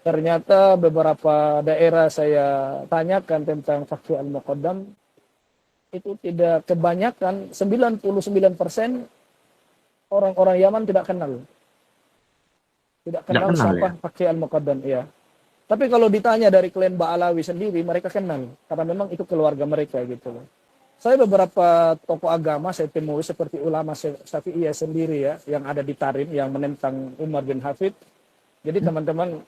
Ternyata beberapa daerah saya tanyakan tentang fakih al-muqaddam, itu tidak, kebanyakan 99% orang-orang Yaman tidak kenal. Tidak Tidak kenal kenal ya? siapa fakih al-muqaddam, ya. Tapi kalau ditanya dari klan Ba'alawi sendiri, mereka kenal. Karena memang itu keluarga mereka gitu loh. Saya beberapa tokoh agama saya temui seperti ulama Syafi'iyah sendiri ya, yang ada di Tarim, yang menentang Umar bin Hafid. Jadi teman-teman,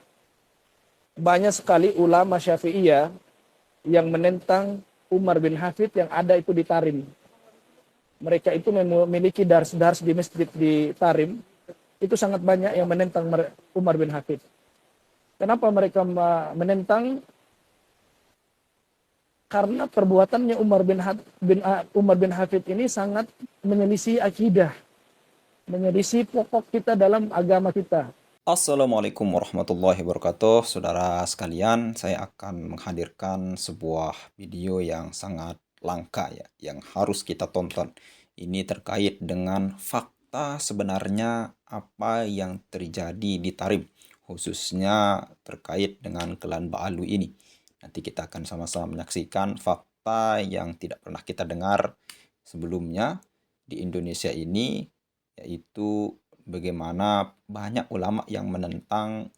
banyak sekali ulama Syafi'iyah yang menentang Umar bin Hafid yang ada itu di Tarim. Mereka itu memiliki dars-dars di masjid di Tarim. Itu sangat banyak yang menentang Umar bin Hafid. Kenapa mereka menentang? Karena perbuatannya Umar bin Hafid ini sangat menyelisih akidah, menyelisih pokok kita dalam agama kita. Assalamualaikum warahmatullahi wabarakatuh. Saudara sekalian, saya akan menghadirkan sebuah video yang sangat langka ya, yang harus kita tonton. Ini terkait dengan fakta sebenarnya apa yang terjadi di Tarim, khususnya terkait dengan klan Ba'alu ini. Nanti kita akan sama-sama menyaksikan fakta yang tidak pernah kita dengar sebelumnya di Indonesia ini, yaitu bagaimana banyak ulama yang menentang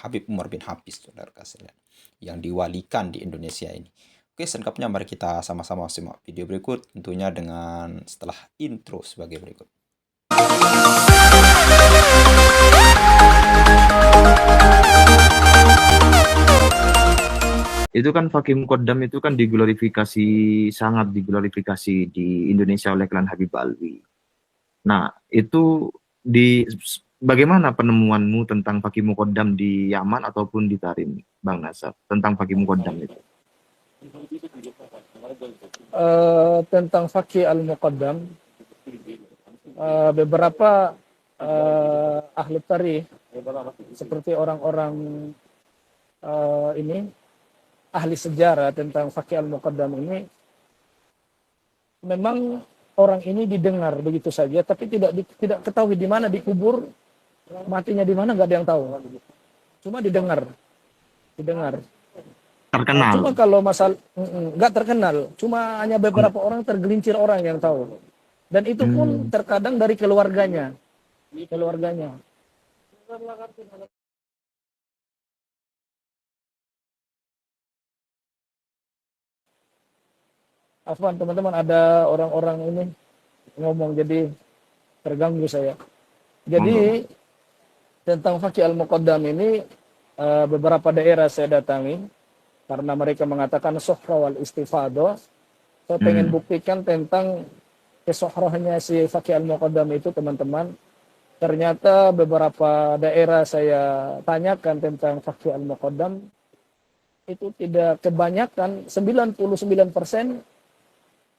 Habib Umar bin Hafiz, saudara sekalian, yang diwalikan di Indonesia ini. Oke, selengkapnya mari kita sama-sama simak video berikut, tentunya dengan setelah intro sebagai berikut. Itu kan Fakih Muqaddam itu kan diglorifikasi, sangat diglorifikasi di Indonesia oleh klan Habib Alwi. Nah, itu bagaimana penemuanmu tentang Fakih Muqaddam di Yaman ataupun di Tarim, Bang Nasar, tentang Fakih Muqaddam itu? Tentang fakih al-muqaddam, beberapa ahli tarikh seperti orang-orang ini ahli sejarah tentang fakih al-muqaddam ini, memang orang ini didengar begitu saja, tapi tidak ketahui di mana dikubur, matinya di mana nggak ada yang tahu. Cuma didengar. Terkenal. Cuma kalau masalah nggak terkenal, cuma hanya beberapa orang, tergelincir orang yang tahu. Dan itu pun terkadang dari keluarganya. Afwan, teman-teman, ada orang-orang ini ngomong jadi terganggu saya. Jadi tentang fakih al-muqaddam ini, beberapa daerah saya datangi karena mereka mengatakan suhra wal istifadah. Saya pengen buktikan tentang kesohrohnya si fakih al-muqaddam itu, teman-teman. Ternyata beberapa daerah saya tanyakan tentang fakih al-muqaddam, itu tidak, kebanyakan 99%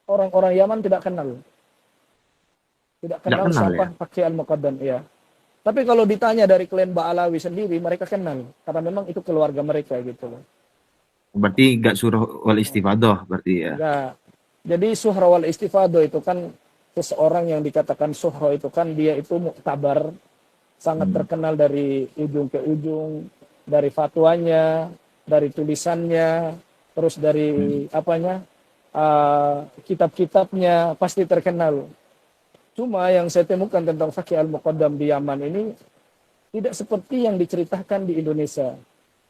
orang-orang Yaman tidak kenal. Tidak kenal siapa Ya? fakih al-muqaddam, ya. Tapi kalau ditanya dari klan Ba'alawi sendiri, mereka kenal. Karena memang itu keluarga mereka gitu loh. Berarti gak surah wal istifadah berarti ya? Enggak. Jadi suhra wal istifadah itu kan seseorang yang dikatakan suhra itu kan dia itu muktabar, sangat terkenal dari ujung ke ujung, dari fatwanya, dari tulisannya, terus dari kitab-kitabnya pasti terkenal. Cuma yang saya temukan tentang fakih al-muqaddam di Yaman ini tidak seperti yang diceritakan di Indonesia.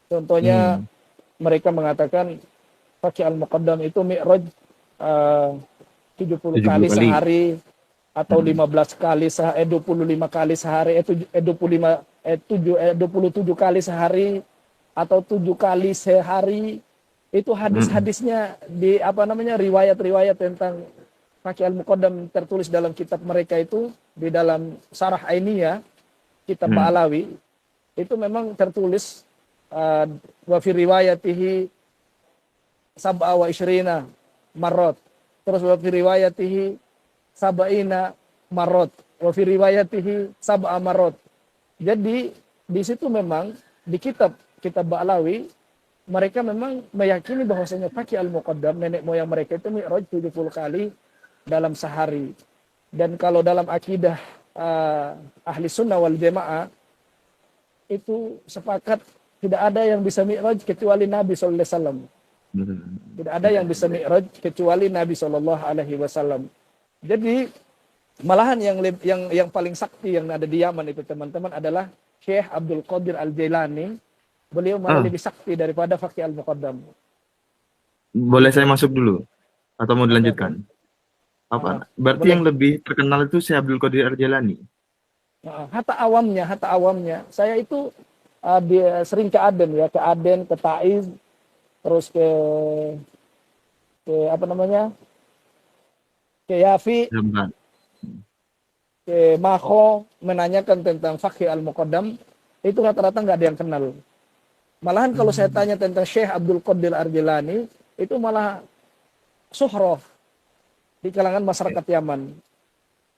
Contohnya mereka mengatakan fakih al-muqaddam itu mi'raj 70 kali sehari, atau 15 kali 25 kali sehari, 27 kali sehari, atau 7 kali sehari. Itu hadis-hadisnya di riwayat-riwayat tentang fakih al-muqaddam tertulis dalam kitab mereka itu, di dalam Syarah Ainiyah kitab Ba'alawi itu memang tertulis wa fi riwayatihi sab'a wa isyrina marot, terus wa fi riwayatihi sab'ina marot, wa fi riwayatihi sab'a marot. Jadi di situ memang di kitab Ba'alawi mereka memang meyakini bahwasanya fakih al-muqaddam, nenek moyang mereka itu mi'raj 70 kali dalam sehari. Dan kalau dalam akidah ahli sunnah wal jamaah itu sepakat Tidak ada yang bisa mi'raj kecuali Nabi sallallahu alaihi wasallam. Tidak ada yang bisa mi'raj kecuali Nabi sallallahu alaihi wasallam. Jadi malahan yang paling sakti yang ada di Yaman itu teman-teman adalah Syekh Abdul Qadir Al-Jailani. Beliau malah Ah, lebih sakti daripada Faqih Al-Muqaddam. boleh saya masuk dulu atau mau Oke, dilanjutkan? ah, Apa? Berarti boleh. yang lebih terkenal itu Syekh Abdul Qadir Ar-Jailani. Hatta awamnya. Saya itu sering ke Aden ya, ke Aden, ke Taiz, terus ke apa namanya, ke Yafi, Hebat. ke Maho, menanyakan tentang Faqih Al-Muqaddam. Itu rata-rata nggak ada yang kenal. Malahan kalau saya Hmm. tanya tentang Syekh Abdul Qadir Ar-Jailani, itu malah suhroh di kalangan masyarakat Yaman.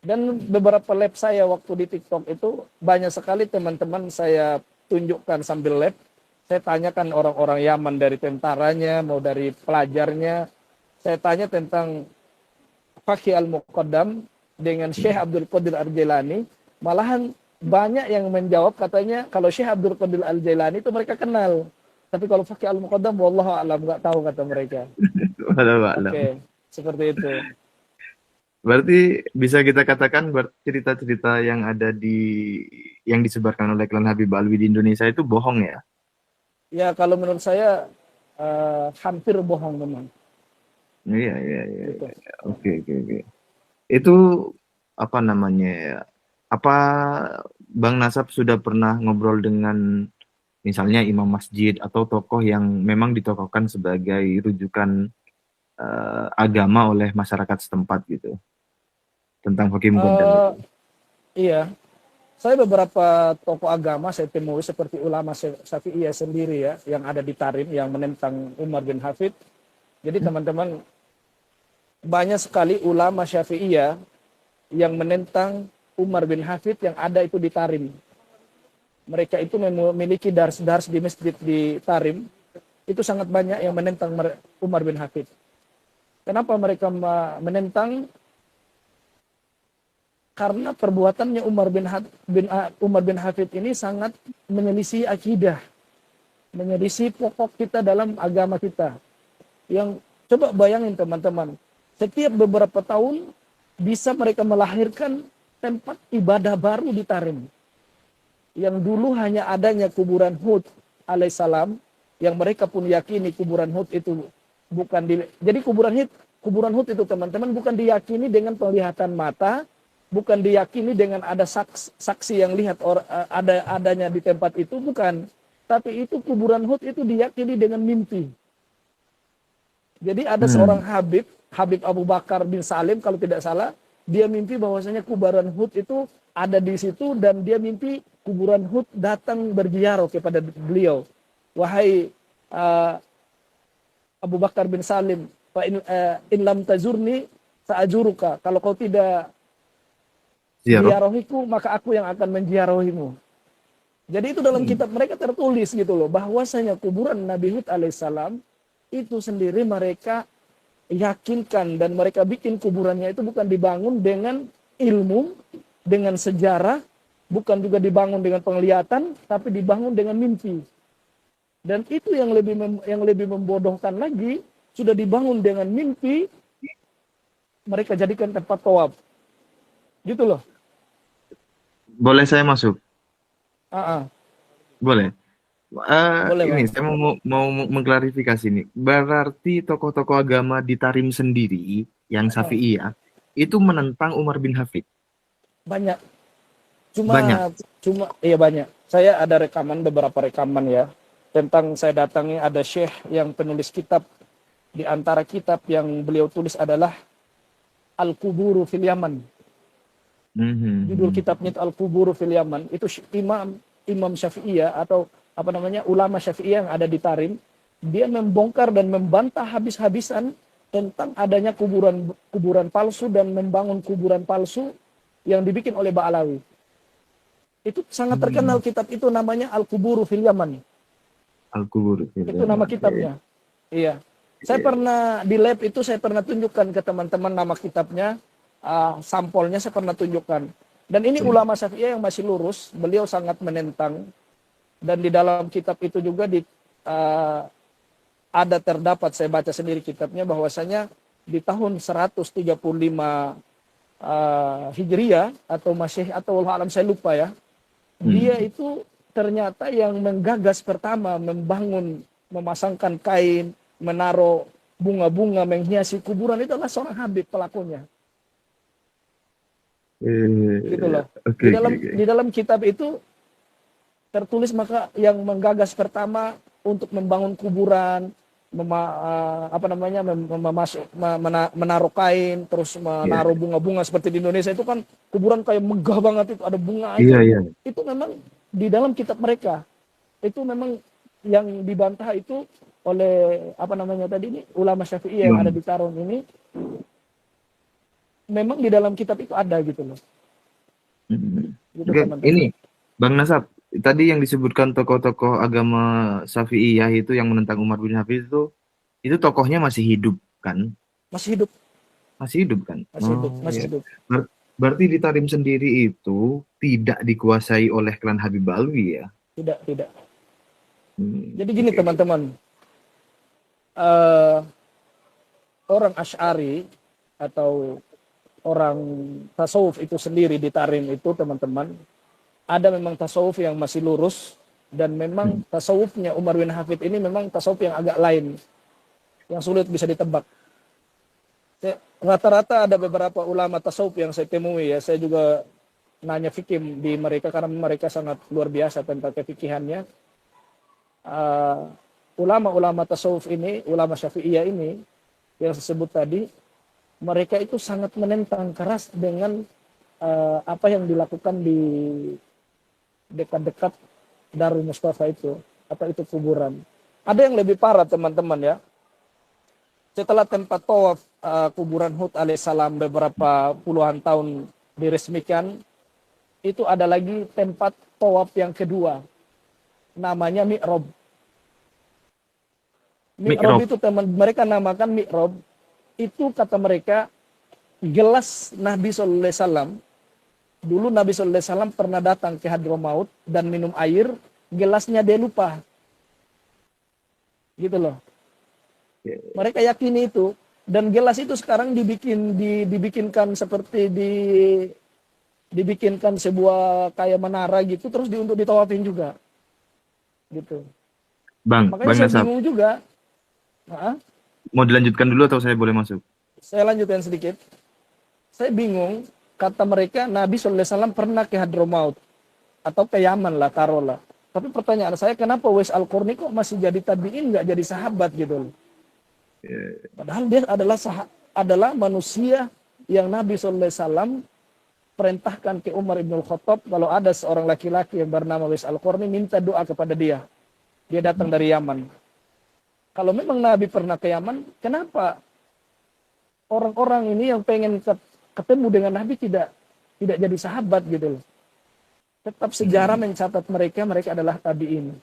Dan beberapa lab saya waktu di TikTok itu banyak sekali teman-teman saya tunjukkan sambil lab. Saya tanyakan orang-orang Yaman dari tentaranya, mau dari pelajarnya. Saya tanya tentang Faqih Al-Muqaddam dengan Syekh Abdul Qadir Al-Jailani. Malahan banyak yang menjawab katanya kalau Syekh Abdul Qadir Al-Jailani itu mereka kenal. Tapi kalau Faqih Al-Muqaddam wallahu a'lam nggak tahu kata mereka. Walau alam. Oke, seperti itu. Berarti bisa kita katakan cerita-cerita yang ada yang disebarkan oleh klan Habib Alwi di Indonesia itu bohong ya? Ya kalau menurut saya hampir bohong memang. Iya, iya, iya. Gitu. Oke, oke, oke. Itu apa namanya ya? Apa Bang Nasab sudah pernah ngobrol dengan misalnya imam masjid atau tokoh yang memang ditokohkan sebagai rujukan agama oleh masyarakat setempat gitu tentang Hakim Muqaddam Eh, itu? iya, saya beberapa tokoh agama saya temui seperti ulama Syafi'iyah sendiri ya, yang ada di Tarim yang menentang Umar bin Hafid. Jadi teman-teman, banyak sekali ulama Syafi'iyah yang menentang Umar bin Hafid yang ada itu di Tarim. Mereka itu memiliki dars-dars di masjid di Tarim. Itu sangat banyak yang menentang Umar bin Hafid. Kenapa mereka menentang? Karena perbuatannya Umar bin Hafid ini sangat menyelisih akidah, menyelisih pokok kita dalam agama kita. Yang coba bayangin teman-teman, setiap beberapa tahun bisa mereka melahirkan tempat ibadah baru di Tarim. Yang dulu hanya adanya kuburan Hud alaihissalam, yang mereka pun yakini kuburan Hud itu bukan jadi kuburan Hud itu teman-teman bukan diyakini dengan penglihatan mata, bukan diyakini dengan ada saksi yang lihat adanya di tempat itu, bukan. Tapi itu kuburan Hud itu diyakini dengan mimpi. Jadi ada seorang Habib Abu Bakar bin Salim kalau tidak salah, dia mimpi bahwasanya kuburan Hud itu ada di situ dan dia mimpi kuburan Hud datang berziarah kepada beliau. Wahai Abu Bakar bin Salim, in lam tazurni sa'ajuruka. Kalau kau tidak Ziarah. ziarahiku, maka aku yang akan menziarahimu. Jadi itu dalam kitab mereka tertulis gitu loh, bahwasanya kuburan Nabi Hud alaihissalam itu sendiri mereka yakinkan dan mereka bikin kuburannya itu bukan dibangun dengan ilmu, dengan sejarah, bukan juga dibangun dengan penglihatan, tapi dibangun dengan mimpi. Dan itu yang lebih membodohkan lagi, sudah dibangun dengan mimpi, mereka jadikan tempat tawaf. Gitu loh. Boleh saya masuk? Boleh. Boleh, Ini Bang. saya mau mengklarifikasi nih. Berarti tokoh-tokoh agama di Tarim sendiri yang Syafi'iyah itu menentang Umar bin Hafid. Banyak. Banyak. Iya banyak. Saya ada beberapa rekaman ya. Tentang saya datangi ada syekh yang penulis kitab. Di antara kitab yang beliau tulis adalah Al-Quburu fil Yaman. Judul kitabnya itu Al-Quburu fil Yaman. Itu Imam Syafi'iyah atau apa namanya ulama Syafi'iyah yang ada di Tarim. Dia membongkar dan membantah habis-habisan tentang adanya kuburan palsu dan membangun kuburan palsu yang dibikin oleh Ba'alawi. Itu sangat terkenal kitab itu, namanya Al-Quburu fil Yaman. Al-Quburu fil Itu nama kitabnya. Iya. Saya pernah di lab itu saya pernah tunjukkan ke teman-teman nama kitabnya, sampelnya saya pernah tunjukkan. Dan ini ulama Syafi'iyah yang masih lurus, beliau sangat menentang Dan di dalam kitab itu juga ada terdapat, saya baca sendiri kitabnya, bahwasanya di tahun 135 Hijriah atau Masehi atau Allah alam saya lupa ya, dia itu ternyata yang menggagas pertama membangun, memasangkan kain, menaruh bunga-bunga, menghiasi kuburan, itu adalah seorang Habib pelakunya. Gitu loh. Oke, oke, oke. Di dalam kitab itu tertulis maka yang menggagas pertama untuk membangun kuburan, menaruh kain, terus menaruh bunga-bunga seperti di Indonesia itu kan kuburan kayak megah banget, itu ada bunga itu. Iya, iya. Itu memang di dalam kitab mereka. Itu memang yang dibantah itu oleh ulama Syafi'i yang ada di Taron ini. Memang di dalam kitab itu ada gitu loh. Gitu, Oke, teman-teman. ini Bang Nasab, tadi yang disebutkan tokoh-tokoh agama Syafi'iyah itu yang menentang Umar bin Hafiz itu tokohnya masih hidup kan? Masih hidup, Masih hidup kan? masih hidup, masih iya. hidup. Berarti di Tarim sendiri itu tidak dikuasai oleh klan Habib Alwi ya? Tidak, tidak. Jadi gini teman-teman, orang Asy'ari atau orang tasawuf itu sendiri di Tarim itu teman-teman, ada memang tasawuf yang masih lurus, dan memang tasawufnya Umar bin Hafid ini memang tasawuf yang agak lain, yang sulit bisa ditebak. Rata-rata ada beberapa ulama tasawuf yang saya temui ya, saya juga nanya fikih di mereka karena mereka sangat luar biasa tentang kefikihannya. Ulama-ulama tasawuf ini, ulama Syafi'iyah ini yang saya sebut tadi, mereka itu sangat menentang keras dengan apa yang dilakukan di dekat-dekat Darul Mustafa itu, apa itu kuburan. Ada yang lebih parah teman-teman ya. Setelah tempat tawaf kuburan Hud alaihissalam beberapa puluhan tahun diresmikan, itu ada lagi tempat tawaf yang kedua, namanya mi'rab. Mi'rab itu mereka namakan mi'rab. Itu kata mereka gelas Nabi Sallallahu Alaihi Wasallam. Dulu Nabi Sallallahu Alaihi Wasallam pernah datang ke Hadramaut dan minum air, gelasnya dia lupa. Gitu loh. Mereka yakini itu, dan gelas itu sekarang dibikinkan seperti dibikinkan sebuah kayak menara gitu, terus untuk ditawafin juga. Gitu. Makanya saya bingung juga. Mau dilanjutkan dulu atau saya boleh masuk? Saya lanjutkan sedikit. Saya bingung, kata mereka Nabi Sallallahu Alaihi Wasallam pernah ke Hadramaut atau ke Yaman lah, taruhlah. Tapi pertanyaan saya, kenapa Uwais Al-Qarni kok masih jadi tabi'in, nggak jadi sahabat gitu loh? Padahal dia adalah manusia yang Nabi Sallallahu Alaihi Wasallam perintahkan ke Umar ibn Khattab, kalau ada seorang laki-laki yang bernama Uwais Al-Qarni, minta doa kepada dia. Dia datang dari Yaman. Kalau memang Nabi pernah ke Yaman, kenapa orang-orang ini yang pengen ketemu dengan Nabi tidak jadi sahabat gitu loh? Tetap sejarah mencatat mereka adalah tabi'in.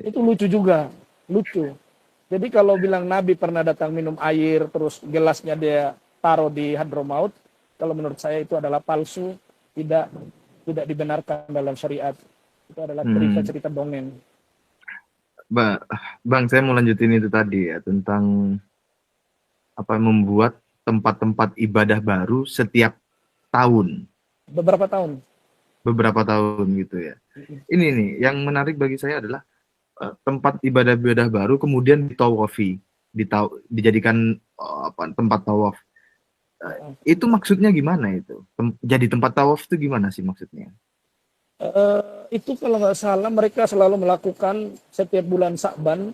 Itu lucu juga, lucu. Jadi kalau bilang Nabi pernah datang minum air, terus gelasnya dia taruh di Hadramaut, kalau menurut saya itu adalah palsu, tidak dibenarkan dalam syariat. Itu adalah cerita-cerita dongeng. Bang, saya mau lanjutin itu tadi ya, tentang apa membuat tempat-tempat ibadah baru setiap tahun. Beberapa tahun gitu ya. Ini nih, yang menarik bagi saya adalah tempat ibadah-ibadah baru kemudian ditawafi, dijadikan tempat tawaf. Itu maksudnya gimana itu? Jadi tempat tawaf itu gimana sih maksudnya? Itu kalau nggak salah mereka selalu melakukan setiap bulan Sa'ban.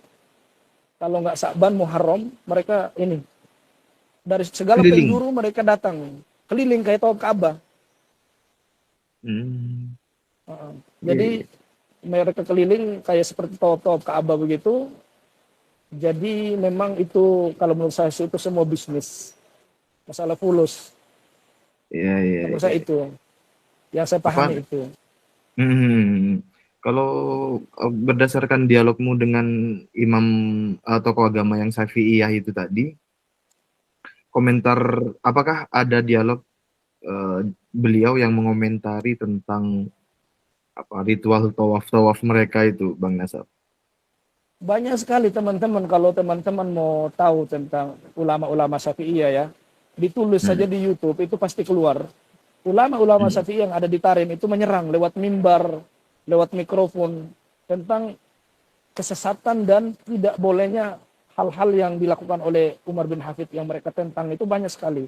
Kalau nggak Sa'ban, Muharram, mereka ini dari segala penjuru mereka datang keliling kayak tawaf Ka'bah. Jadi mereka keliling kayak seperti tawaf Ka'bah begitu. Jadi memang itu kalau menurut saya itu semua bisnis, masalah fulus. Iya. Menurut saya itu yang saya pahami itu. Kalau berdasarkan dialogmu dengan imam tokoh agama yang Syafi'iyah itu tadi, komentar apakah ada dialog beliau yang mengomentari tentang apa ritual tawaf mereka itu, Bang Nasab? Banyak sekali teman-teman, kalau teman-teman mau tahu tentang ulama-ulama Syafi'iyah ya, ditulis saja Hmm. di YouTube itu pasti keluar. Ulama-ulama Hmm. Syafi'i yang ada di Tarim itu menyerang lewat mimbar, lewat mikrofon tentang kesesatan dan tidak bolehnya hal-hal yang dilakukan oleh Umar bin Hafid yang mereka tentang itu banyak sekali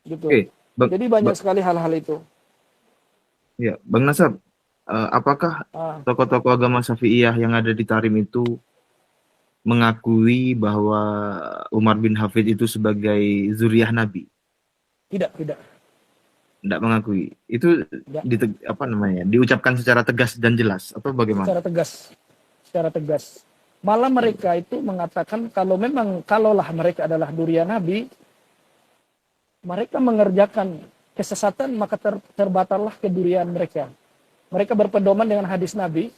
gitu. Oke, Bang, Jadi banyak Bang, sekali hal-hal itu. ya, Bang Nasab, apakah Ah, tokoh-tokoh agama Syafi'iyah yang ada di Tarim itu mengakui bahwa Umar bin Hafid itu sebagai zuriyah Nabi? tidak, tidak, Tidak mengakui. Itu tidak. apa namanya? Diucapkan secara tegas dan jelas atau bagaimana? Secara tegas, secara tegas. Malah mereka itu mengatakan kalau memang kalaulah mereka adalah durian Nabi, mereka mengerjakan kesesatan maka terbatallah kedurian mereka. Mereka berpedoman dengan hadis Nabi,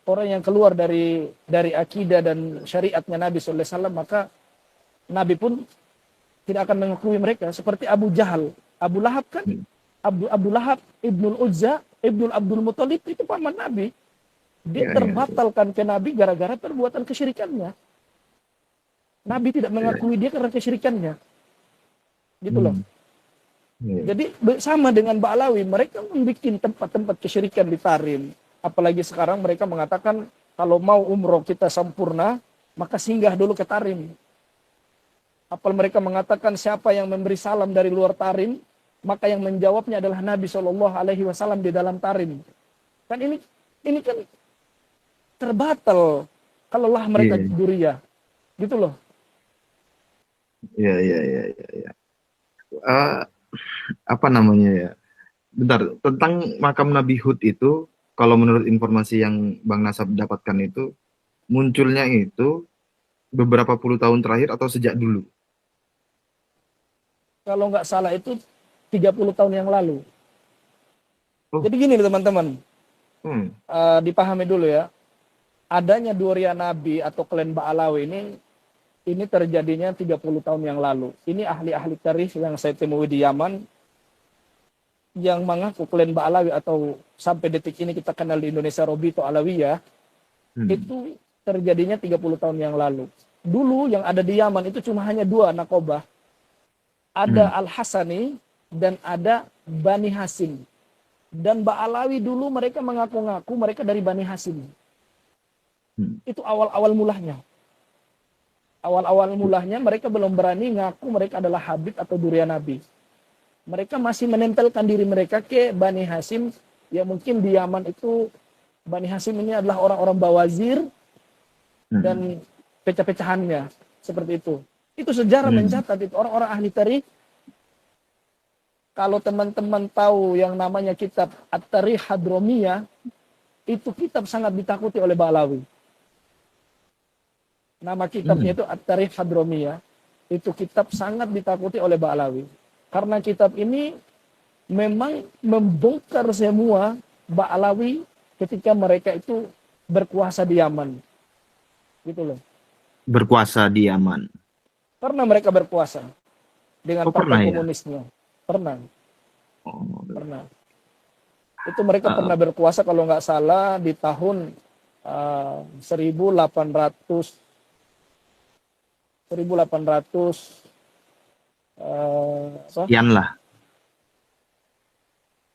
orang yang keluar dari akidah dan syariatnya Nabi sallallahu alaihi wasallam, maka Nabi pun tidak akan mengakui mereka. Seperti Abu Jahal, Abu Lahab kan, Hmm. Abu Lahab, Ibnul Uzza, Ibnul Abdul Muthalib itu paman Nabi. Dia Ya, ya, ya. terbatalkan ke Nabi gara-gara perbuatan kesyirikannya. Nabi tidak Ya. mengakui dia karena kesyirikannya. Gitu loh. Hmm. Ya. Jadi sama dengan Ba'alawi, mereka membuat tempat-tempat kesyirikan di Tarim. Apalagi sekarang mereka mengatakan kalau mau umroh kita sempurna, maka singgah dulu ke Tarim. Apal mereka mengatakan siapa yang memberi salam dari luar Tarim, maka yang menjawabnya adalah Nabi Shallallahu Alaihi Wasallam di dalam Tarim. Kan ini kan terbatal kalaulah mereka Iya. duriya. Gitu loh. Ya, ya, ya, ya, ya. Eh, apa namanya ya? Bentar, tentang makam Nabi Hud itu, kalau menurut informasi yang Bang Nasab dapatkan itu, munculnya itu beberapa puluh tahun terakhir atau sejak dulu? Kalau nggak salah itu 30 tahun yang lalu. Oh, Jadi gini teman-teman, hmm, dipahami dulu ya. Adanya durian Nabi atau klan Ba'alawi ini terjadinya 30 tahun yang lalu. Ini ahli-ahli tarikh yang saya temui di Yaman yang mengaku klan Ba'alawi atau sampai detik ini kita kenal di Indonesia Robito Alawiyah, hmm, itu terjadinya 30 tahun yang lalu. Dulu yang ada di Yaman itu cuma hanya dua nakobah. Ada hmm, Al-Hasani dan ada Bani Hasim. Dan Ba'alawi dulu mereka mengaku-ngaku mereka dari Bani Hasim. hmm, Itu awal-awal mulanya. Awal-awal mulanya mereka belum berani ngaku mereka adalah Habib atau durian Nabi. Mereka masih menempelkan diri mereka ke Bani Hasim, yang mungkin di Yaman itu Bani Hasim ini adalah orang-orang bawazir hmm, dan pecah-pecahannya seperti itu. Itu sejarah hmm, mencatat itu orang-orang ahli tarikh. Kalau teman-teman tahu yang namanya kitab At-Tarikh Hadromiyah, itu kitab sangat ditakuti oleh Ba'alawi. Nama kitabnya hmm. itu At-Tarikh Hadromiyah. Itu kitab sangat ditakuti oleh Ba'alawi. Karena kitab ini memang membongkar semua Ba'alawi ketika mereka itu berkuasa di Yaman. Gitu loh. Berkuasa di Yaman. Pernah mereka berkuasa dengan Oh, partai pernah ya? komunisnya. Pernah. Oh, Itu mereka uh, pernah berkuasa kalau nggak salah di tahun 1800 sekian lah.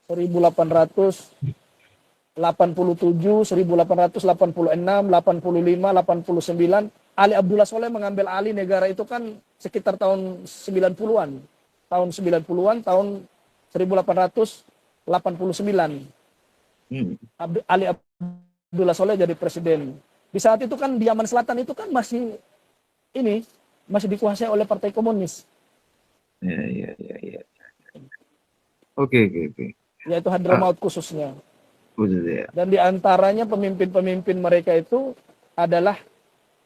1887, 1886, 85, 89. Ali Abdullah Soleh mengambil alih negara itu kan sekitar tahun 90-an. Tahun 90-an, tahun 1889. Hmm, Ali Abdullah Soleh jadi presiden. Di saat itu kan di Yaman Selatan itu kan masih dikuasai oleh Partai Komunis, ya, ya, ya, ya. Oke, oke, oke. yaitu Ah, Hadramaut khususnya. khusus ya. Dan di antaranya pemimpin-pemimpin mereka itu adalah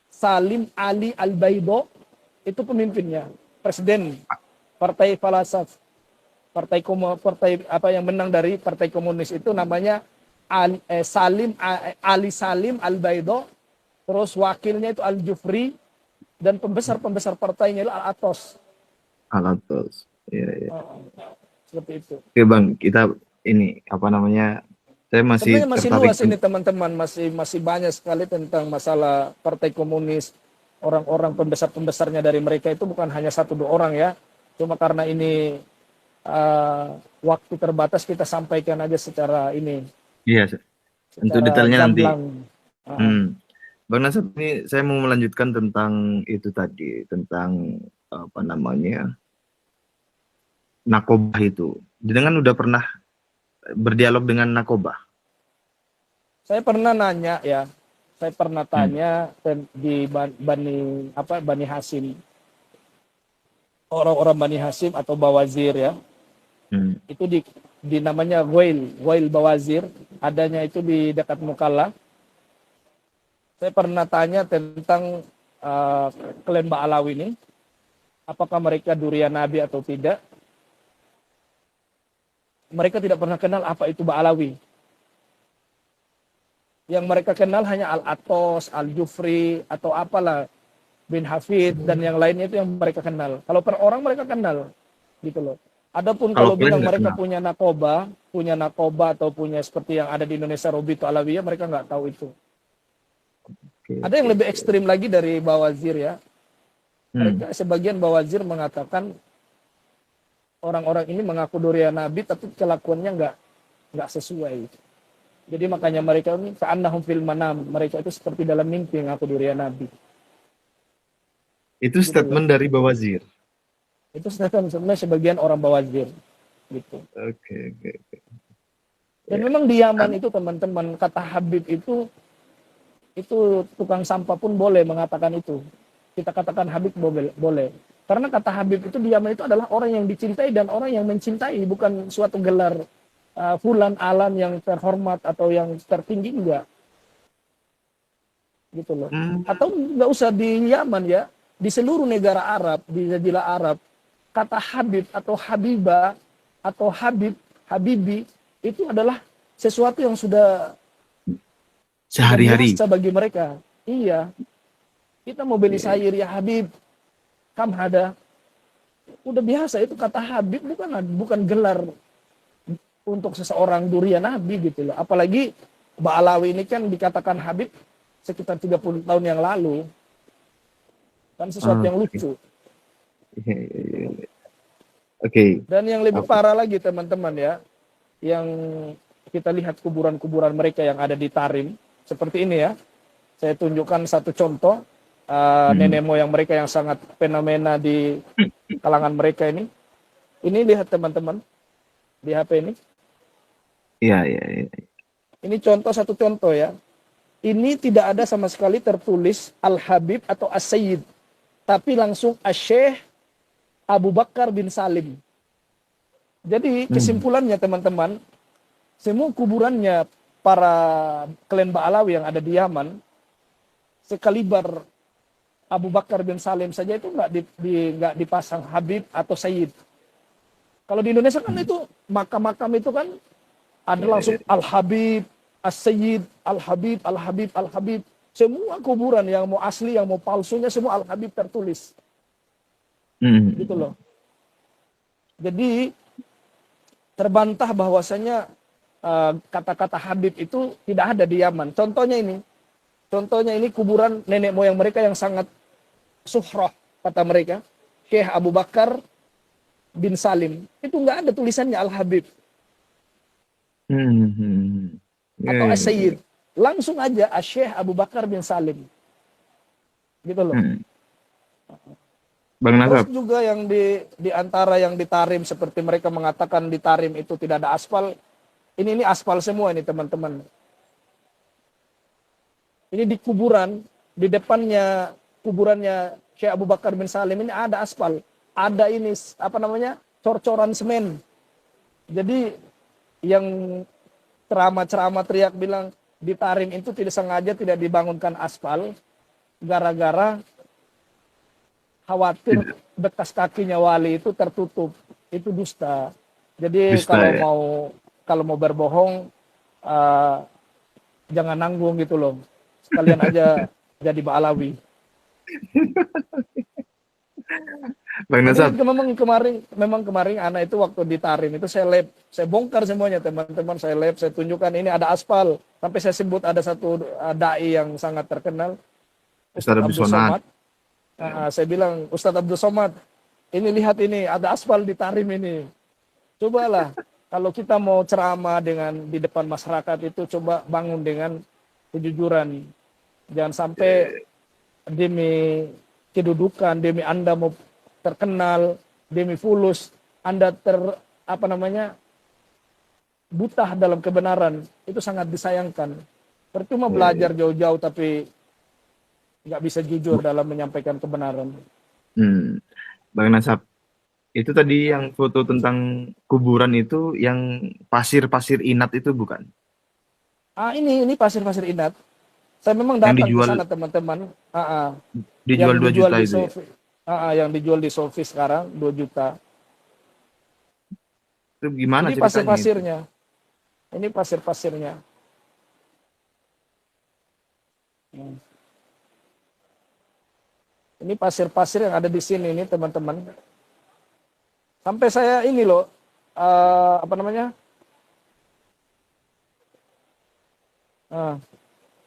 Salim Ali Al-Baido, itu pemimpinnya, presiden Partai Falasaf. Partai apa yang menang dari Partai Komunis itu namanya Ali Salim Al-Baido, terus wakilnya itu Al-Jufri, dan pembesar-pembesar partainya itu Al-Atos. Alatos. Ya, ya. Seperti itu. Oke, Bang, kita ini apa namanya? Saya masih Sebenarnya masih tertarik. luas ini teman-teman, masih banyak sekali tentang masalah Partai Komunis. Orang-orang pembesar-pembesarnya dari mereka itu bukan hanya satu dua orang ya. Cuma karena ini waktu terbatas kita sampaikan aja secara ini, Iya, untuk secara detailnya nanti. gamblang. Bang Nasir, ini saya mau melanjutkan tentang itu tadi, tentang apa namanya, Nakobah itu. Dengan udah pernah berdialog dengan Nakobah. Saya pernah nanya ya, saya pernah Hmm. tanya di Bani Hasim, orang-orang Bani Hasim atau Bawazir ya, Hmm. itu di namanya Ghail Bawazir, adanya itu di dekat Mukalla. Saya pernah tanya tentang klan Ba'alawi ini, apakah mereka durian Nabi atau tidak. Mereka tidak pernah kenal apa itu Ba'alawi. Yang mereka kenal hanya Al-Atos, Al-Jufri, atau apalah, bin Hafid, dan yang lainnya itu yang mereka kenal. Kalau per orang mereka kenal, gitu loh. Adapun Kalau kalau kalian bilang nggak mereka kenal. punya nakoba atau punya seperti yang ada di Indonesia, Robito Alawiyah, mereka nggak tahu itu. Oke, Ada yang oke, lebih oke. ekstrim lagi dari Bawazir ya. Hmm. Mereka sebagian Bawazir mengatakan orang-orang ini mengaku durian Nabi, tapi kelakuannya nggak sesuai. Jadi makanya mereka ini ka'annahum fil manam, mereka itu seperti dalam mimpi mengaku durian Nabi. Itu Gitu loh. statement dari Bawazir. Itu sebenarnya sebagian orang Bawazir gitu. Oke, oke, oke. Dan Ya. memang di Yaman itu teman-teman, kata Habib itu tukang sampah pun boleh mengatakan itu. Kita katakan Habib boleh. Karena kata Habib itu di Yaman itu adalah orang yang dicintai dan orang yang mencintai, bukan suatu gelar fulan alam yang terhormat atau yang tertinggi, enggak. Gitu loh. Hmm. Atau nggak usah di Yaman ya, di seluruh negara Arab, di Jazirah Arab, kata Habib atau Habibah atau Habibi itu adalah sesuatu yang sudah Sehari-hari. biasa bagi mereka. Iya, kita mau beli Ya. sayur ya Habib, kam ada. Udah biasa itu kata Habib, bukan gelar untuk seseorang durian Nabi gitu loh. Apalagi Ba'alawi ini kan dikatakan Habib sekitar 30 tahun yang lalu. Kan sesuatu yang Oke. lucu. Ya, ya, ya, ya. Oke. Dan yang lebih Apa? parah lagi teman-teman ya, yang kita lihat kuburan-kuburan mereka yang ada di Tarim, seperti ini ya. Saya tunjukkan satu contoh nenek moyang mereka yang sangat fenomena di kalangan mereka ini. Ini lihat teman-teman di HP ini. Iya, iya, iya. Ini satu contoh ya. Ini tidak ada sama sekali tertulis Al-Habib atau As-Sayyid, tapi langsung Asy-Syaikh Abu Bakar bin Salim. Jadi kesimpulannya teman-teman, semua kuburannya para klan Ba'alawi yang ada di Yaman, sekaliber Abu Bakar bin Salim saja itu nggak dipasang Habib atau Sayyid. Kalau di Indonesia kan itu makam-makam itu kan ada langsung Al-Habib, As-Sayyid, Al-Habib, Al-Habib, Al-Habib. Semua kuburan yang mau asli, yang mau palsunya semua Al-Habib tertulis. Gitu loh. Jadi terbantah bahwasanya kata-kata Habib itu tidak ada di Yaman. Contohnya ini kuburan nenek moyang mereka yang sangat suhroh, kata mereka, Syekh Abu Bakar bin Salim. Itu nggak ada tulisannya Al-Habib atau As-Sayyid. Langsung aja Syekh Abu Bakar bin Salim. Gitu loh. Bang Terus Nasab. juga yang di antara yang di Tarim, seperti mereka mengatakan di Tarim itu tidak ada aspal. Ini aspal semua ini teman-teman. Ini di kuburan, di depannya kuburannya Syekh Abu Bakar bin Salim ini ada aspal. Ada ini apa namanya? Cor-coran semen. Jadi yang ceramah-ceramah teriak bilang di Tarim itu tidak sengaja tidak dibangunkan aspal gara-gara khawatir bekas kakinya wali itu tertutup. Itu dusta. Jadi Dusta, ya? kalau mau berbohong jangan nanggung gitu loh. Sekalian aja jadi Ba'alawi. Bang Ini Nasab, memang kemarin anak itu waktu di Tarim itu saya lab, saya bongkar semuanya teman-teman, saya lab, saya tunjukkan ini ada aspal. Sampai saya sebut ada satu dai yang sangat terkenal, Ustaz Ustadz Abdul Abdul Sonat. Somad. Saya bilang, Ustadz Abdul Somad, ini lihat ini ada aspal di Tarim ini. Cobalah kalau kita mau ceramah dengan di depan masyarakat itu coba bangun dengan kejujuran. Jangan sampai demi kedudukan, demi Anda mau terkenal, demi fulus, Anda apa namanya buta dalam kebenaran. Itu sangat disayangkan. Percuma belajar jauh-jauh tapi nggak bisa jujur dalam menyampaikan kebenaran. Hmm. Bang Nasab, itu tadi yang foto tentang kuburan itu yang pasir-pasir inat itu bukan? Ini pasir-pasir inat. Saya memang Yang datang ke dijual sana teman-teman. Yang dijual 2 dijual juta di itu ya? Sofi. Yang dijual di Sofi sekarang 2 juta. Itu gimana Ini ceritanya itu? pasir-pasirnya. Ini pasir-pasirnya. Hmm. Ini pasir-pasir yang ada di sini ini teman-teman. Sampai saya ini loh, apa namanya?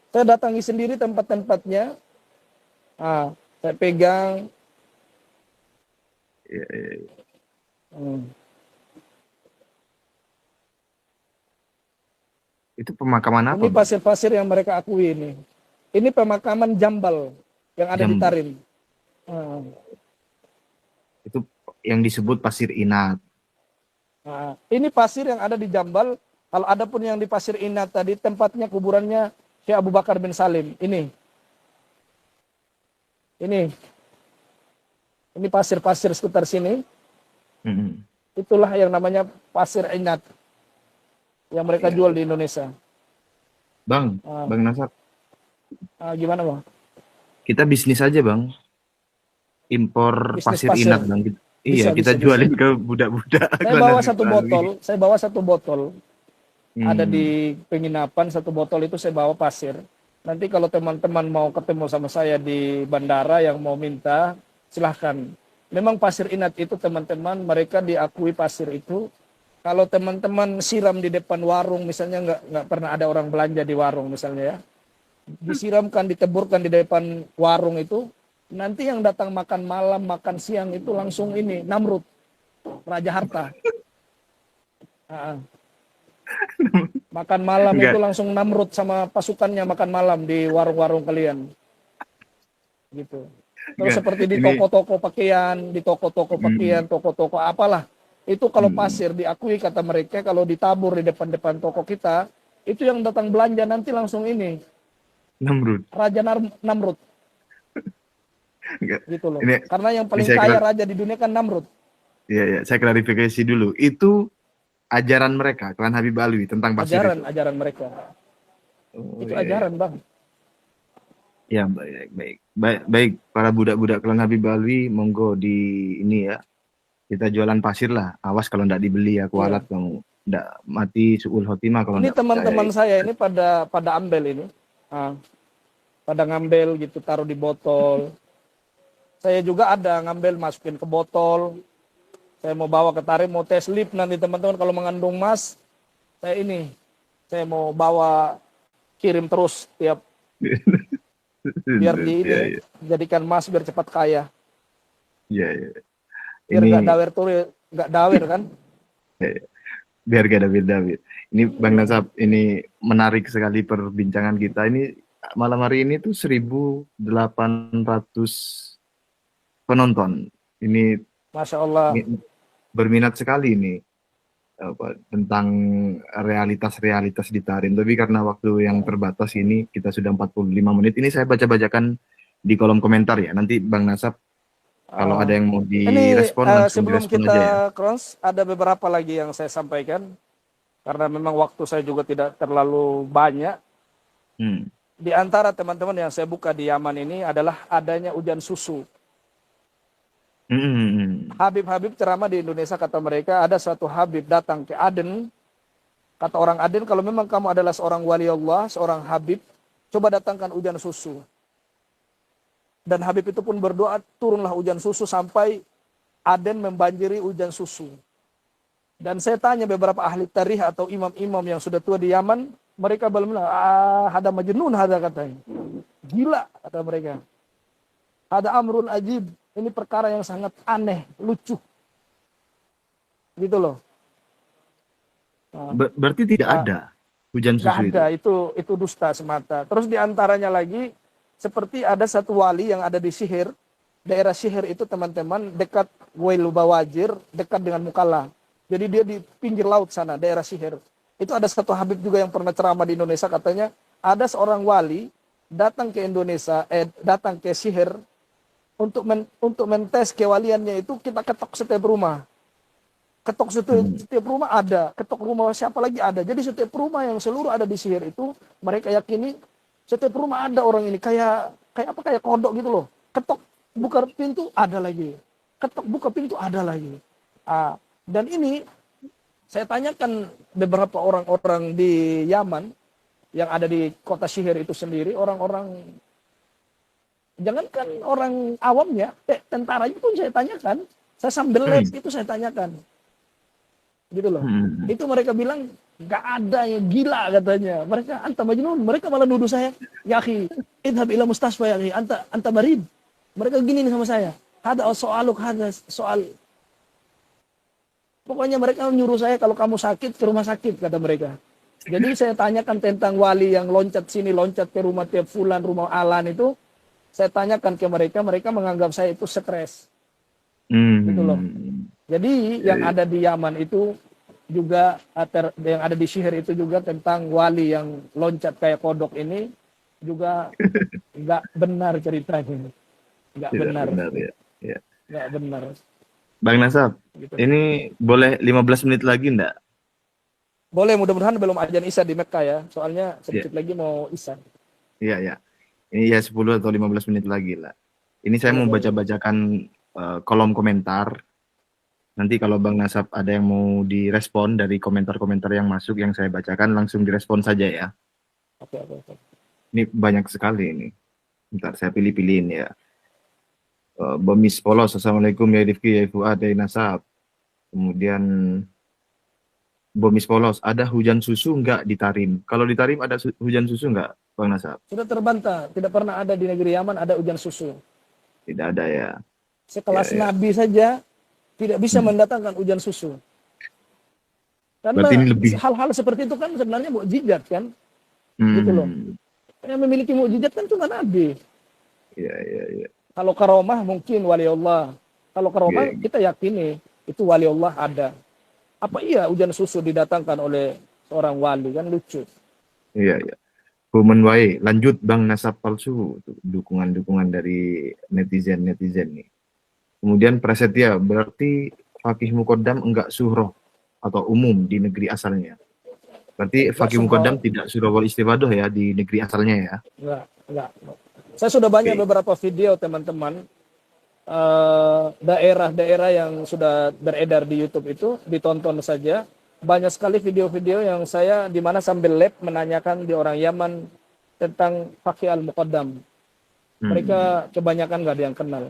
Saya datangi sendiri tempat-tempatnya. Saya pegang. Ya, ya, ya. Hmm. Itu pemakaman apa, Ini Bang? pasir-pasir yang mereka akui ini. Ini pemakaman Jambal yang ada di Jambal. Tarim. Itu yang disebut pasir inat. Ini pasir yang ada di Jambal. Kalau ada pun yang di Pasir Inat tadi, tempatnya kuburannya Syekh Abu Bakar bin Salim. Ini pasir-pasir sekitar sini. Hmm. Itulah yang namanya Pasir Inat yang mereka Ya. jual di Indonesia. Bang Nasab, Gimana bang? kita bisnis aja, Bang. Impor Bisnis pasir pasir. inat, Bang. Iya, kita Bisa. jualin ke budak-budak Saya bawa satu botol. Ada Hmm. di penginapan satu botol itu saya bawa pasir. Nanti kalau teman-teman mau ketemu sama saya di bandara yang mau minta, silahkan. Memang pasir inat itu teman-teman, mereka diakui pasir itu. Kalau teman-teman siram di depan warung, misalnya nggak pernah ada orang belanja di warung misalnya ya, disiramkan, diteburkan di depan warung itu, nanti yang datang makan malam, makan siang itu langsung ini Namrud, Raja Harta. Makan malam Enggak. itu langsung Namrud sama pasukannya makan malam di warung-warung kalian. Gitu. Terus Enggak. seperti di Ini toko-toko pakaian, toko-toko apalah. Itu kalau pasir diakui kata mereka, kalau ditabur di depan-depan toko kita, itu yang datang belanja nanti langsung ini Namrud. Raja Namrud. Enggak. Gitu loh. Ini Karena yang paling saya kaya raja di dunia kan Namrud. Iya, saya klarifikasi dulu. Itu ajaran mereka, Klan Habib Alwi tentang pasir itu. Ajaran mereka. Oh, Itu iya. ajaran, Bang. Ya, baik. Para budak-budak Klan Habib Alwi, monggo di ini ya. Kita jualan pasir lah. Awas kalau ndak dibeli ya, kualat kamu. Ndak mati suul khotimah kalau Ini ndak percaya. teman-teman saya ini pada ambil ini. Pada ngambil gitu, taruh di botol. Saya juga ada ngambil, masukin ke botol. Saya mau bawa ke Tarim, mau tes lip nanti teman-teman kalau mengandung emas. Saya mau bawa kirim terus tiap biar jadikan emas biar cepat kaya. Iya. Biar nggak dawer kan? Biar gak David. Ini Bang Nasab, ini menarik sekali perbincangan kita. Ini malam hari ini tuh 1.800 penonton. Ini Masya Allah. Berminat sekali ini tentang realitas-realitas di Tarim. Tapi karena waktu yang terbatas ini, kita sudah 45 menit. Ini saya baca-bacakan di kolom komentar ya. Nanti Bang Nasab, kalau ada yang mau direspon, sebelum direspon kita aja ya. cross, ada beberapa lagi yang saya sampaikan. Karena memang waktu saya juga tidak terlalu banyak. Di antara teman-teman yang saya buka di Yaman ini adalah adanya hujan susu. Habib-habib ceramah di Indonesia, kata mereka, ada suatu Habib datang ke Aden. Kata orang Aden, kalau memang kamu adalah seorang wali Allah, seorang Habib, coba datangkan hujan susu. Dan Habib itu pun berdoa, turunlah hujan susu sampai Aden membanjiri hujan susu. Dan saya tanya beberapa ahli tarikh atau imam-imam yang sudah tua di Yaman, mereka bilang, ada majnun, ada katanya. Gila, kata mereka. Ada amrun ajib, ini perkara yang sangat aneh, lucu. Gitu loh. Berarti tidak ada hujan Nggak susu ada, itu dusta semata. Terus diantaranya lagi, seperti ada satu wali yang ada di Sihir, daerah Sihir itu teman-teman, dekat Wail Bawajir, dekat dengan Mukalla. Jadi dia di pinggir laut sana, daerah Sihir. Itu ada satu Habib juga yang pernah ceramah di Indonesia, katanya ada seorang wali datang ke Indonesia, datang ke Sihir, untuk mentes kewaliannya itu kita ketok setiap rumah. Ketok setiap rumah ada, ketok rumah siapa lagi ada. Jadi setiap rumah yang seluruh ada di Sihir itu, mereka yakini setiap rumah ada orang ini, kayak apa, kayak kodok gitu loh. Ketok buka pintu ada lagi, ketok buka pintu ada lagi. Dan ini saya tanyakan beberapa orang-orang di Yaman yang ada di kota Sihir itu sendiri, orang-orang, jangankan orang awamnya, tentaranya pun saya tanyakan, saya sambil live itu saya tanyakan. Gitu loh. Itu mereka bilang nggak ada, yang gila katanya. Mereka anta majnun, mereka malah nuduh saya, ya akhi, idhab ila mustasfa ya akhi, anta marid. Mereka gini nih sama saya. Ada soal. Pokoknya mereka nyuruh saya kalau kamu sakit ke rumah sakit, kata mereka. Jadi saya tanyakan tentang wali yang loncat sini, loncat ke rumah tiap fulan, rumah Alan itu, saya tanyakan ke mereka, mereka menganggap saya itu stres. Gitu loh. Jadi yang ada di Yaman itu juga, yang ada di Sihir itu juga tentang wali yang loncat kayak kodok ini juga nggak benar ceritanya. Nggak benar. Ya. Nggak benar. Bang Nasab, Gitu. ini boleh 15 menit lagi enggak? Boleh, mudah-mudahan belum azan Isya di Mekah ya. Soalnya sedikit lagi mau Isya. Iya. Ini ya 10 atau 15 menit lagi lah. Ini saya mau baca-bacakan kolom komentar. Nanti kalau Bang Nasab ada yang mau direspon dari komentar-komentar yang masuk yang saya bacakan, langsung direspon saja ya. Oke. Ini banyak sekali ini. Bentar, saya pilih-pilihin ya. Bomis Polos, Assalamualaikum ya Rifki, ya Fuad, ya Nasab. Kemudian Bomis Polos, ada hujan susu nggak di Tarim? Kalau di Tarim ada hujan susu nggak, Bang Nasab? Sudah terbantah, tidak pernah ada di negeri Yaman ada hujan susu. Tidak ada ya. Sekelas Nabi saja tidak bisa mendatangkan hujan susu. Karena hal-hal seperti itu kan sebenarnya mukjizat kan, gitu loh. Yang memiliki mukjizat kan cuma Nabi. Iya. Kalau karomah mungkin wali Allah. Kalau karomah kita yakini itu wali Allah ada. Apa iya hujan susu didatangkan oleh seorang wali, kan lucu. Iya. Human Wai, lanjut Bang Nasab palsu, dukungan dari netizen nih. Kemudian Prasetya, berarti Fakih Muqaddam enggak suhroh atau umum di negeri asalnya. Berarti Fakih Muqaddam tidak surah wal istifadah ya di negeri asalnya ya? Enggak. Saya sudah banyak beberapa video teman-teman, daerah-daerah yang sudah beredar di YouTube itu, ditonton saja. Banyak sekali video-video yang saya di mana sambil live menanyakan di orang Yaman tentang Fakih Al-Muqaddam. Mereka kebanyakan nggak ada yang kenal.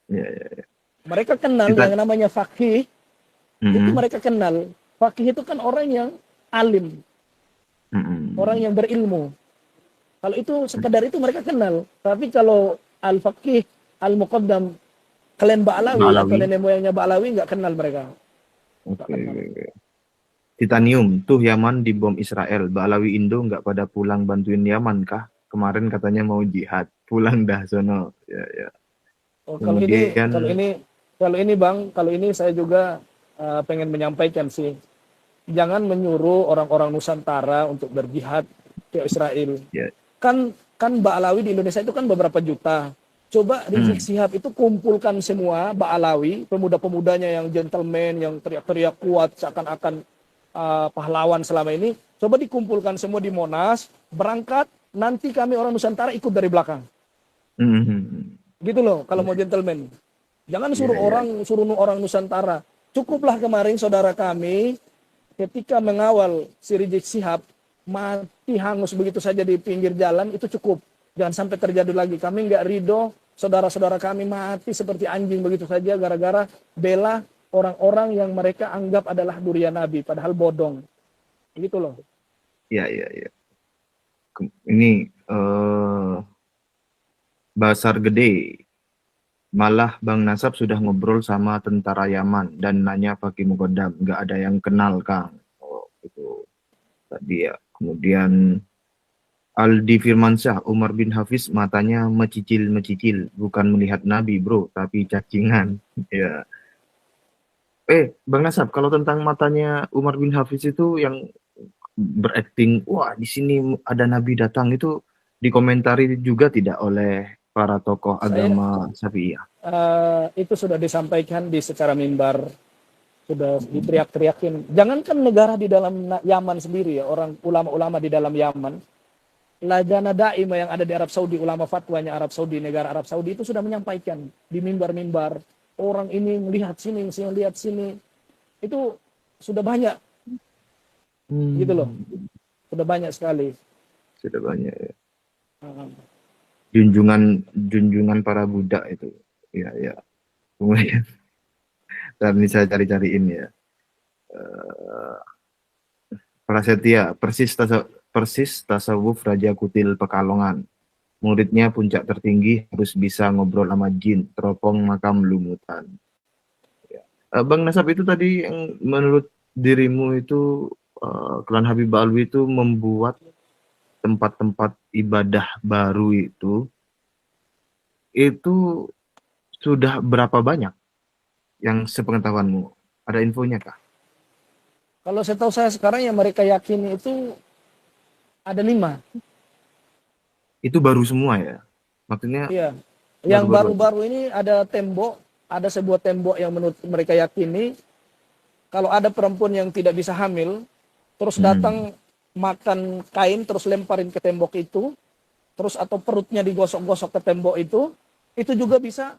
Iya. Mereka kenal yang namanya Fakih, itu mereka kenal. Fakih itu kan orang yang alim, orang yang berilmu. Kalau itu sekedar itu mereka kenal. Tapi kalau Al-Fakih, Al-Muqaddam, klan Ba'alawi atau nenek moyangnya Ba'alawi nggak kenal mereka. Oke. Titanium, tuh Yaman dibom Israel. Ba'alawi Indo nggak pada pulang bantuin Yaman kah? Kemarin katanya mau jihad. Pulang dah sono. Ya. Kalau ini Bang, kalau ini saya juga pengen menyampaikan sih. Jangan menyuruh orang-orang Nusantara untuk berjihad ke Israel. Yeah. Kan Ba'alawi di Indonesia itu kan beberapa juta. Coba Rizik Syihab itu kumpulkan semua Ba'alawi, pemuda-pemudanya yang gentleman, yang teriak-teriak kuat seakan-akan pahlawan selama ini. Coba dikumpulkan semua di Monas, berangkat, nanti kami orang Nusantara ikut dari belakang. Gitu loh, kalau mau gentleman. Jangan suruh orang Nusantara. Cukuplah kemarin saudara kami ketika mengawal si Rizik Syihab mati hangus begitu saja di pinggir jalan, itu cukup. Jangan sampai terjadi lagi. Kami nggak ridho saudara-saudara kami mati seperti anjing begitu saja gara-gara bela orang-orang yang mereka anggap adalah durian Nabi, padahal bodong. Gitu loh. Ya, ya, ya. Ini Basar Gede. Malah Bang Nasab sudah ngobrol sama tentara Yaman dan nanya pakai Mugodam. Nggak ada yang kenal, Kang. Oh, itu tadi ya. Kemudian Aldi Firmansyah, Umar bin Hafiz matanya mecicil-mecicil. Bukan melihat Nabi, bro, tapi cacingan. Ya. Bang Nasab, kalau tentang matanya Umar bin Hafiz itu yang berakting, wah di sini ada Nabi datang, itu dikomentari juga tidak oleh para tokoh agama Syafi'iyah? Itu sudah disampaikan di secara mimbar, sudah diteriak-teriakin. Jangankan negara di dalam Yaman sendiri ya, orang ulama-ulama di dalam Yaman, Lajana Daimah yang ada di Arab Saudi, ulama fatwanya Arab Saudi, negara Arab Saudi itu sudah menyampaikan di mimbar-mimbar, orang ini melihat sini, lihat sini. Itu sudah banyak. Gitu loh. Sudah banyak sekali. Sudah banyak ya. Junjungan para budak itu. Ya, ya. Kemudian ini saya cari-cariin ya. Prasetya, Persis Tasawuf Raja Kutil Pekalongan. Muridnya puncak tertinggi harus bisa ngobrol sama jin, teropong makam lumutan. Ya. Bang Nasab, itu tadi yang menurut dirimu itu Klan Habib Alwi itu membuat tempat-tempat ibadah baru itu sudah berapa banyak yang sepengetahuanmu? Ada infonya kah? Kalau saya tahu, saya sekarang yang mereka yakini itu ada 5. Itu baru semua ya? Maksudnya? Iya. Yang baru-baru ini ada sebuah tembok yang menurut mereka yakini kalau ada perempuan yang tidak bisa hamil, terus datang makan kain, terus lemparin ke tembok itu, terus atau perutnya digosok-gosok ke tembok itu juga bisa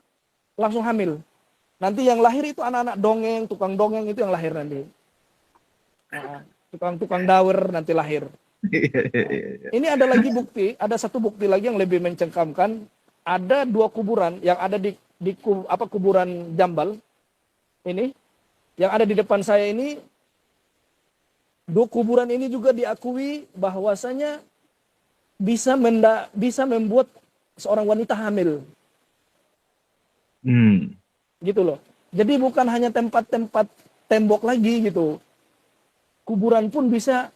langsung hamil. Nanti yang lahir itu anak-anak dongeng, tukang dongeng itu yang lahir nanti. Tukang-tukang dawer nanti lahir. Ini ada lagi bukti, ada satu bukti lagi yang lebih mencengkamkan. Ada 2 kuburan yang ada di kuburan Jambal ini, yang ada di depan saya ini. 2 kuburan ini juga diakui bahwasanya bisa membuat seorang wanita hamil. Gitu loh. Jadi bukan hanya tempat-tempat tembok lagi gitu. Kuburan pun bisa,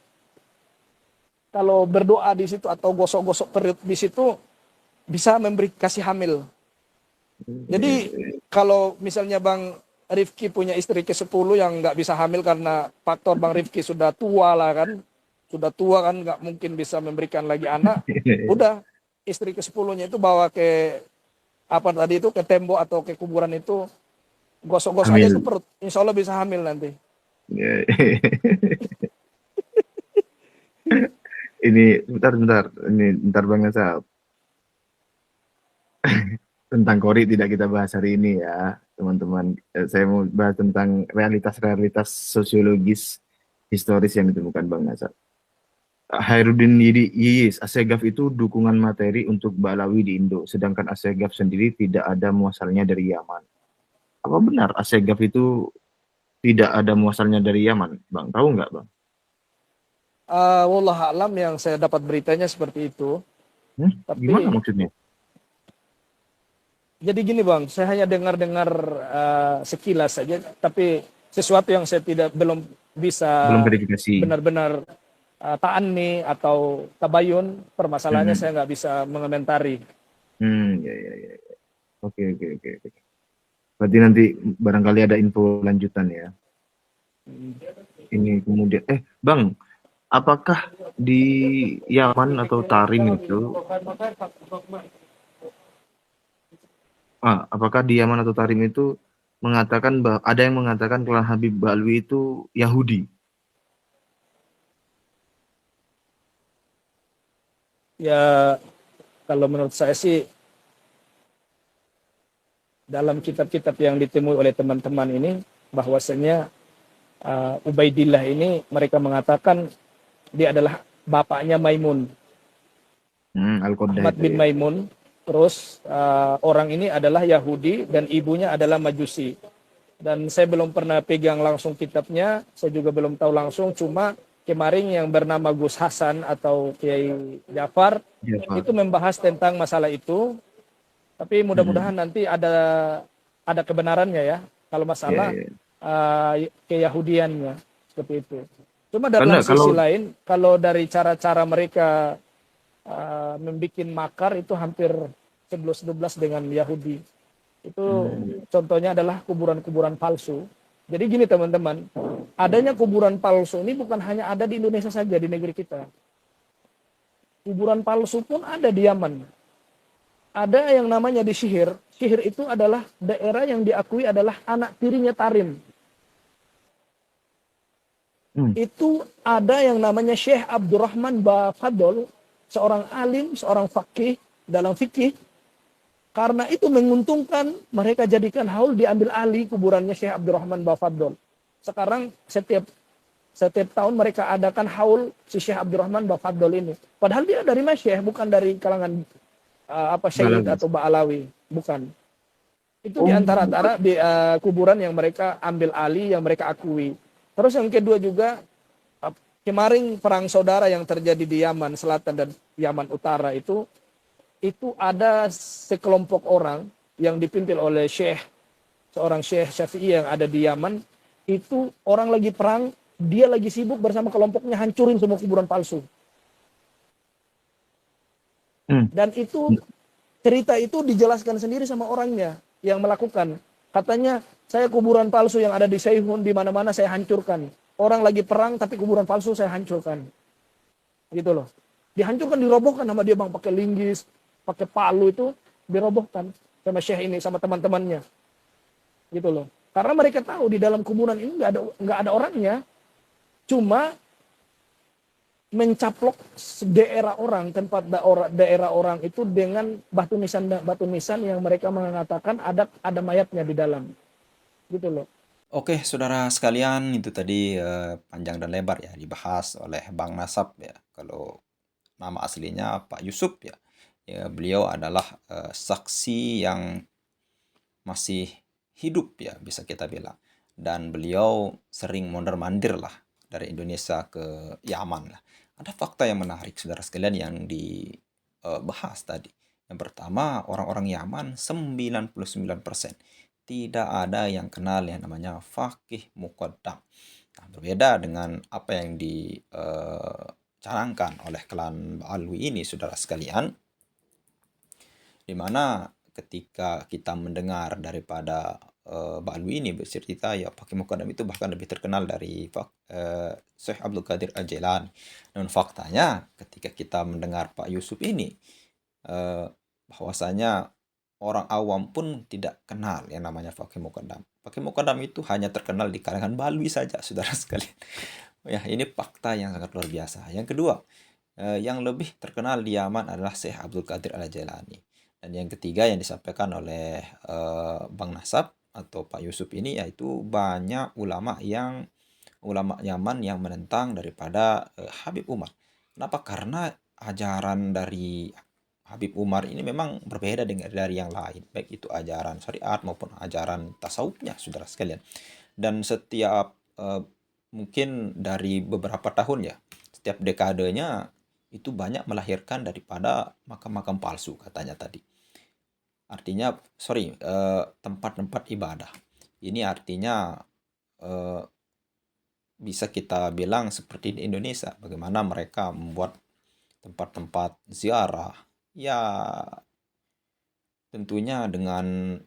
kalau berdoa di situ atau gosok-gosok perut di situ, bisa kasih hamil. Jadi kalau misalnya Bang Rifki punya istri ke-10 yang nggak bisa hamil karena faktor Bang Rifki sudah tua lah kan. Sudah tua kan, nggak mungkin bisa memberikan lagi anak. Udah, istri ke-10-nya itu bawa ke ke tembok atau ke kuburan itu, gosok-gosok aja ke perut. Insya Allah bisa hamil nanti. Ini bentar Bang Nasab. Tentang Kori tidak kita bahas hari ini ya, teman-teman. Saya mau bahas tentang realitas-realitas sosiologis historis yang ditemukan Bang Nasab. Hairudin Yiyis, Assegaf itu dukungan materi untuk Balawi di Indo, sedangkan Assegaf sendiri tidak ada muasalnya dari Yaman. Apa benar Assegaf itu tidak ada muasalnya dari Yaman, Bang? Tahu nggak, Bang? Wallah alam, yang saya dapat beritanya seperti itu. Tapi gimana maksudnya? Jadi gini Bang, saya hanya dengar-dengar sekilas saja, tapi sesuatu yang saya belum bisa verifikasi benar-benar ta'anni atau tabayun, permasalahannya saya nggak bisa mengomentari. Ya. Oke. Berarti nanti barangkali ada info lanjutan ya. Ini kemudian, Bang, apakah di Yaman atau Tarim itu, apakah di Yaman atau Tarim itu mengatakan bahwa ada yang mengatakan Klan Habib Alwi itu Yahudi? Ya, kalau menurut saya sih, dalam kitab-kitab yang ditemui oleh teman-teman ini, bahwasanya Ubaidillah ini mereka mengatakan dia adalah bapaknya Maimun. Ahmad bin Maimun. Terus orang ini adalah Yahudi dan ibunya adalah Majusi. Dan saya belum pernah pegang langsung kitabnya, saya juga belum tahu langsung, cuma kemarin yang bernama Gus Hasan atau Kiai Jafar Iya, Pak. itu membahas tentang masalah itu, tapi Mm-mm. mudah-mudahan nanti ada kebenarannya ya, kalau Iya, masalah iya. keyahudiannya seperti itu. Cuma dalam Karena kalau sisi lain, kalau dari cara-cara mereka membuat makar itu hampir 11-12 dengan Yahudi. Itu mm, contohnya adalah kuburan-kuburan palsu. Jadi gini teman-teman, adanya kuburan palsu ini bukan hanya ada di Indonesia saja, di negeri kita. Kuburan palsu pun ada di Yaman. Ada yang namanya di Sihir. Sihir itu adalah daerah yang diakui adalah anak tirinya Tarim. mm, Itu ada yang namanya Syekh Abdurrahman Bafadol, seorang alim, seorang fakih dalam fikih. Karena itu menguntungkan, mereka jadikan haul diambil alih kuburannya Syekh Abdurrahman Bafadol. Sekarang setiap tahun mereka adakan haul si Syekh Abdurrahman Bafadol ini. Padahal dia dari Masyayikh, bukan dari kalangan Syekh Balagas. atau Ba'alawi, bukan. Itu di Oh, antara di kuburan yang mereka ambil alih, yang mereka akui. Terus yang kedua juga, kemarin perang saudara yang terjadi di Yaman Selatan dan Yaman Utara itu ada sekelompok orang yang dipimpin oleh seorang Syekh Syafi'i yang ada di Yaman. Itu orang lagi perang, dia lagi sibuk bersama kelompoknya hancurin semua kuburan palsu. mm, Dan itu cerita itu dijelaskan sendiri sama orangnya yang melakukan. Katanya, saya kuburan palsu yang ada di Seihun di mana-mana saya hancurkan. Orang lagi perang tapi kuburan palsu saya hancurkan. Gitu loh. Dihancurkan, dirobohkan sama dia bang, pakai linggis, pakai palu itu dirobohkan sama Syekh ini sama teman-temannya. Gitu loh. Karena mereka tahu di dalam kuburan ini nggak ada orangnya, cuma mencaplok daerah orang, tempat daerah orang itu dengan batu nisan yang mereka mengatakan ada mayatnya di dalam. Gitu loh. Oke, saudara sekalian, itu tadi panjang dan lebar ya dibahas oleh Bang Nasab ya. Kalau nama aslinya Pak Yusuf ya. Ya, beliau adalah saksi yang masih hidup ya bisa kita bilang. Dan beliau sering mondar-mandir lah dari Indonesia ke Yaman lah. Ada fakta yang menarik saudara sekalian yang dibahas tadi. Yang pertama, orang-orang Yaman 99% tidak ada yang kenal yang namanya Faqih Muqaddam. Nah, berbeda dengan apa yang dicanangkan oleh klan Alwi ini saudara sekalian, di mana ketika kita mendengar daripada Ba'alwi ini bercerita ya Faqih Muqaddam itu bahkan lebih terkenal dari Syekh Abdul Qadir Al-Jailani. Namun faktanya ketika kita mendengar Pak Yusuf ini eh, bahwasanya orang awam pun tidak kenal yang namanya Faqih Muqaddam. Faqih Muqaddam itu hanya terkenal di kalangan Balwi saja saudara sekalian. Ya, ini fakta yang sangat luar biasa. Yang kedua, yang lebih terkenal di Yaman adalah Syekh Abdul Qadir Al-Jailani. Dan yang ketiga yang disampaikan oleh Bang Nasab atau Pak Yusuf ini yaitu banyak ulama Yaman yang menentang daripada Habib Umar. Kenapa? Karena ajaran dari Habib Umar ini memang berbeda dari yang lain, baik itu ajaran syariat maupun ajaran tasawufnya, saudara sekalian. Dan setiap mungkin dari beberapa tahun ya, setiap dekadenya itu banyak melahirkan daripada makam-makam palsu katanya tadi. Artinya, tempat-tempat ibadah. Ini artinya bisa kita bilang seperti di Indonesia, bagaimana mereka membuat tempat-tempat ziarah, ya tentunya dengan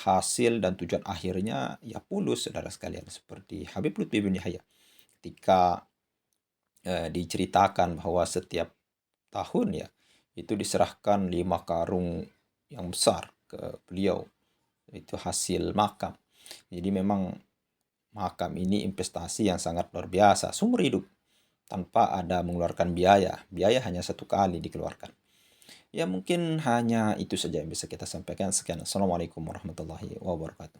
hasil dan tujuan akhirnya ya pulus saudara sekalian, seperti Habib Lutfi bin Yahya ketika diceritakan bahwa setiap tahun ya itu diserahkan 5 karung yang besar ke beliau, itu hasil makam. Jadi memang makam ini investasi yang sangat luar biasa, seumur hidup tanpa ada mengeluarkan biaya hanya 1 kali dikeluarkan. Ya mungkin hanya itu saja yang bisa kita sampaikan. Sekian, assalamualaikum warahmatullahi wabarakatuh.